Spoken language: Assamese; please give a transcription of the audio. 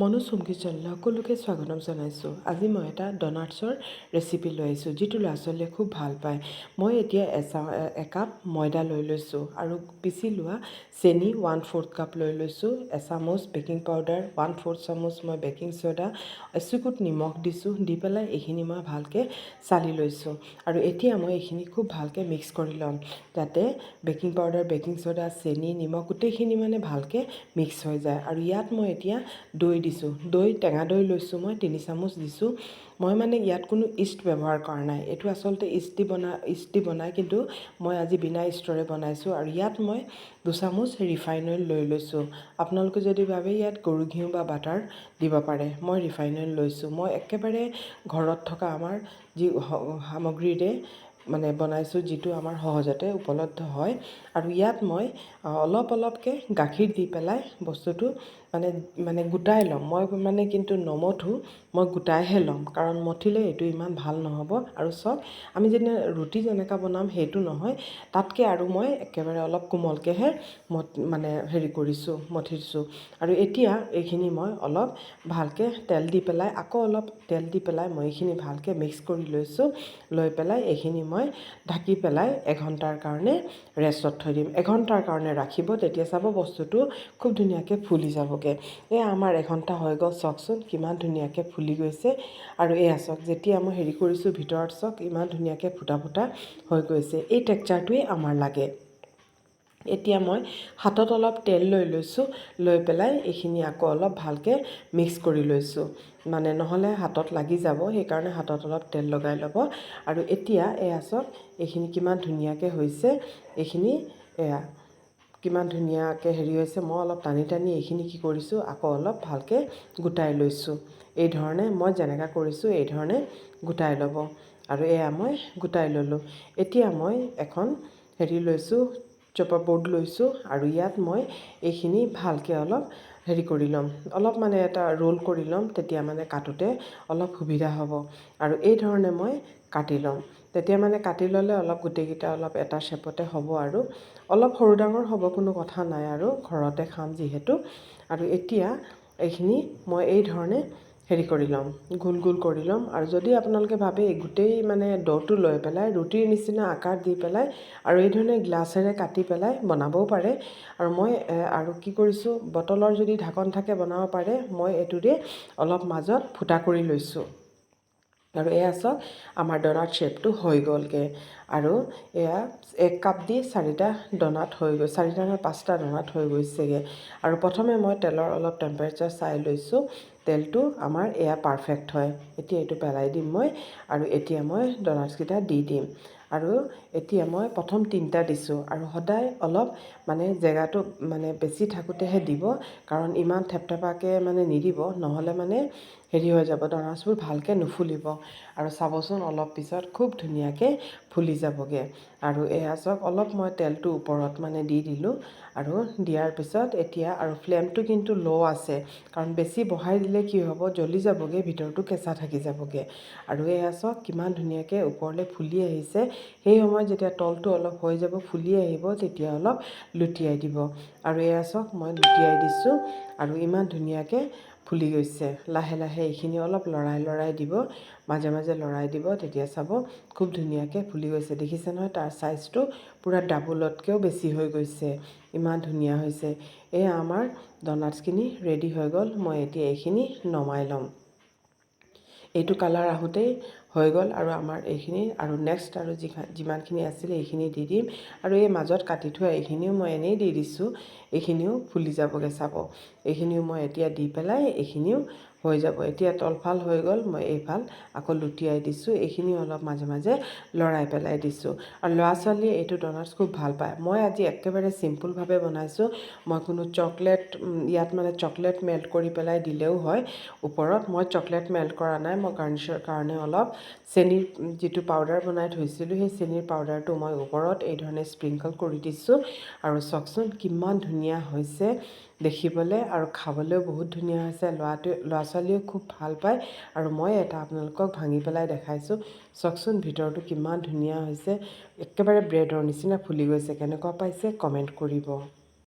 মনোজ হোম কিটচেনলৈ সকলোকে স্বাগতম জনাইছোঁ। আজি মই এটা ডনাটছৰ ৰেচিপি লৈ আহিছোঁ, যিটো ল'ৰা ছোৱালীয়ে খুব ভাল পায়। মই এতিয়া একাপ ময়দা লৈ লৈছোঁ আৰু পিচি লোৱা চেনি 1/4 কাপ লৈ লৈছোঁ, এচামুচ বেকিং পাউডাৰ, 1/4 চামুচ মই বেকিং ছ'ডা, এচুকুট নিমখ দিছোঁ, দি পেলাই এইখিনি মই ভালকৈ চালি লৈছোঁ। আৰু এতিয়া মই এইখিনি খুব ভালকৈ মিক্স কৰি ল'ম, যাতে বেকিং পাউডাৰ, বেকিং ছ'ডা, চেনি, নিমখ গোটেইখিনি মানে ভালকৈ মিক্স হৈ যায়। আৰু ইয়াত মই এতিয়া দৈ দিছোঁ, টেঙা দৈ লৈছোঁ, মই 3 চামুচ দিছোঁ। মই মানে ইয়াত কোনো ইষ্ট ব্যৱহাৰ কৰা নাই, এইটো আচলতে ইষ্ট দি বনায়, কিন্তু মই আজি বিনা ইষ্টৰে বনাইছোঁ। আৰু ইয়াত মই 2 চামুচ ৰিফাইন অইল লৈ লৈছোঁ। আপোনালোকে যদি ভাবে ইয়াত গৰু ঘিউ বা বাটাৰ দিব পাৰে, মই ৰিফাইন অইল লৈছোঁ। মই একেবাৰে ঘৰত থকা আমাৰ যি সামগ্ৰীৰে মানে বনাইছোঁ, যিটো আমাৰ সহজতে উপলব্ধ হয়। আৰু ইয়াত মই অলপকৈ গাখীৰ দি পেলাই বস্তুটো মানে গোটাই ল'ম। মই মানে কিন্তু নমঠো, মই গোটাইহে ল'ম, কাৰণ মঠিলে এইটো ইমান ভাল নহ'ব। আৰু চব আমি যেনে ৰুটি যেনেকৈ বনাম সেইটো নহয়, তাতকৈ আৰু মই একেবাৰে অলপ কোমলকৈহে মঠিছোঁ। আৰু এতিয়া এইখিনি মই অলপ ভালকৈ তেল দি পেলাই, আকৌ অলপ তেল দি পেলাই মই এইখিনি ভালকৈ মিক্স কৰি লৈছোঁ। লৈ পেলাই এইখিনি মই ঢাকি পেলাই এঘণ্টাৰ কাৰণে ৰেষ্টত থৈ দিম। এঘণ্টাৰ কাৰণে ৰাখিব, তেতিয়া চাব বস্তুটো খুব ধুনীয়াকৈ ফুলি যাবগৈ। আমাৰ এঘণ্টা হৈ গ'ল, চাওকচোন কিমান ধুনীয়াকৈ ফুলি গৈছে। আৰু চাওক, যেতিয়া মই কৰিছোঁ ভিতৰত চাওক ইমান ধুনীয়াকৈ ফুটা ফুটা হৈ গৈছে। এই টেক্সচাৰটোৱেই আমাৰ লাগে। এতিয়া মই হাতত অলপ তেল লৈ লৈছোঁ, লৈ পেলাই এইখিনি আকৌ অলপ ভালকৈ মিক্স কৰি লৈছোঁ, মানে নহ'লে হাতত লাগি যাব, সেইকাৰণে হাতত অলপ তেল লগাই ল'ব। আৰু এতিয়া চাওক এইখিনি কিমান ধুনীয়াকৈ হৈছে, এইখিনি কিমান ধুনীয়াকৈ হৈছে। মই অলপ টানি এইখিনি কি কৰিছোঁ, আকৌ অলপ ভালকৈ গোটাই লৈছোঁ। এই ধৰণে মই যেনেকৈ কৰিছোঁ এই ধৰণে গোটাই ল'ব। আৰু মই গোটাই ল'লোঁ। এতিয়া মই এখন লৈছোঁ, চপাৰ বৰ্ড লৈছোঁ, আৰু ইয়াত মই এইখিনি ভালকৈ অলপ কৰি ল'ম, অলপ মানে এটা ৰোল কৰি ল'ম, তেতিয়া মানে কাটোতে অলপ সুবিধা হ'ব। আৰু এই ধৰণে মই কাটি ল'ম, তেতিয়া মানে কাটি ল'লে অলপ গোটেইকেইটা অলপ এটা শ্বেপতে হ'ব। আৰু অলপ সৰু ডাঙৰ হ'ব, কোনো কথা নাই, আৰু ঘৰতে খাম যিহেতু। আৰু এতিয়া এইখিনি মই এই ধৰণে কৰি ল'ম, গোল গোল কৰি ল'ম। আৰু যদি আপোনালোকে ভাবে গোটেই মানে ড'টো লৈ পেলাই ৰুটিৰ নিচিনা আকাৰ দি পেলাই আৰু এই ধৰণে গ্লাছেৰে কাটি পেলাই বনাবও পাৰে। আৰু মই আৰু কি কৰিছোঁ, বটলৰ যদি ঢাকন থাকে বনাব পাৰে, মই এইটোৰে অলপ মাজত ফুটা কৰি লৈছোঁ। আৰু চাওক আমাৰ ডনাট শ্বেপটো হৈ গ'লগৈ। আৰু 1 কাপ দি 4টা ডনাট হৈ গ'ল, 4টা নহয় 5টা ডনাট হৈ গৈছেগৈ। আৰু প্ৰথমে মই তেলৰ অলপ টেম্পাৰেচাৰ চাই লৈছোঁ, তেলটো আমাৰ পাৰফেক্ট হয়। এতিয়া এইটো পেলাই দিম মই, আৰু এতিয়া মই ডনাটছকেইটা দি দিম। আৰু এতিয়া মই প্ৰথম 3টা দিছোঁ, আৰু সদায় অলপ মানে জেগাটো মানে বেছি থাকোঁতেহে দিব, কাৰণ ইমান থেপথেপাকৈ মানে নিদিব, নহ'লে মানে হৈ যাব, ডনাটছবোৰ ভালকৈ নুফুলিব। আৰু চাবচোন অলপ পিছত খুব ধুনীয়াকৈ ফুলি যাবগৈ। আৰু চাওক অলপ মই তেলটো ওপৰত মানে দি দিলোঁ, আৰু দিয়াৰ পিছত এতিয়া আৰু ফ্লেমটো কিন্তু ল' আছে, কাৰণ বেছি বঢ়াই দিলে কি হ'ব, জ্বলি যাবগৈ, ভিতৰটো কেঁচা থাকি যাবগৈ। আৰু চাওক কিমান ধুনীয়াকৈ ওপৰলৈ ফুলি আহিছে। সেই সময়ত যেতিয়া তলটো অলপ হৈ যাব, ফুলি আহিব, তেতিয়া অলপ লুটিয়াই দিব। আৰু চাওক মই লুটিয়াই দিছোঁ, আৰু ইমান ধুনীয়াকৈ ফুলি গৈছে। লাহে লাহে এইখিনি অলপ লৰাই দিব, মাজে মাজে লৰাই দিব, তেতিয়া চাব খুব ধুনীয়াকৈ ফুলি গৈছে। দেখিছে নহয়, তাৰ চাইজটো পূৰা ডাবলতকৈও বেছি হৈ গৈছে, ইমান ধুনীয়া হৈছে। আমাৰ ডনাটছখিনি ৰেডি হৈ গ'ল। মই এতিয়া এইখিনি নমাই ল'ম। এইটো কালাৰ আহোঁতেই হৈ গ'ল। আৰু আমাৰ এইখিনি আৰু নেক্সট আৰু যিমানখিনি আছিলে এইখিনি দি দিম। আৰু মাজত কাটি থোৱা এইখিনিও মই এনেই দি দিছোঁ, এইখিনিও ফুলি যাবগৈ চাব। এইখিনিও মই এতিয়া দি পেলাই এইখিনিও হৈ যাব। এতিয়া তলফাল হৈ গ'ল, মই এইফাল আকৌ লুটিয়াই দিছোঁ, এইখিনিও অলপ মাজে মাজে লৰাই পেলাই দিছোঁ। আৰু ল'ৰা ছোৱালীয়ে এইটো ডনাটছ খুব ভাল পায়। মই আজি একেবাৰে চিম্পুলভাৱে বনাইছোঁ। মই কোনো ইয়াত মানে চকলেট মেল্ট কৰি পেলাই দিলেও হয় ওপৰত, মই চকলেট মেল্ট কৰা নাই। মই গাৰ্নিছৰ কাৰণে অলপ চেনিৰ যিটো পাউডাৰ বনাই থৈছিলোঁ, সেই চেনিৰ পাউডাৰটো মই ওপৰত এই ধৰণে স্প্ৰিংকল কৰি দিছোঁ। আৰু চাওকচোন কিমান ধুনীয়া হৈছে দেখিবলৈ, আৰু খাবলৈও বহুত ধুনীয়া হৈছে। ল'ৰা ছোৱালীয়েও খুব ভাল পায়। আৰু মই এটা আপোনালোকক ভাঙি পেলাই দেখাইছোঁ, চাওকচোন ভিতৰটো কিমান ধুনীয়া হৈছে, একেবাৰে ব্ৰেডৰ নিচিনা ফুলি গৈছে। কেনেকুৱা পাইছে কমেণ্ট কৰিব।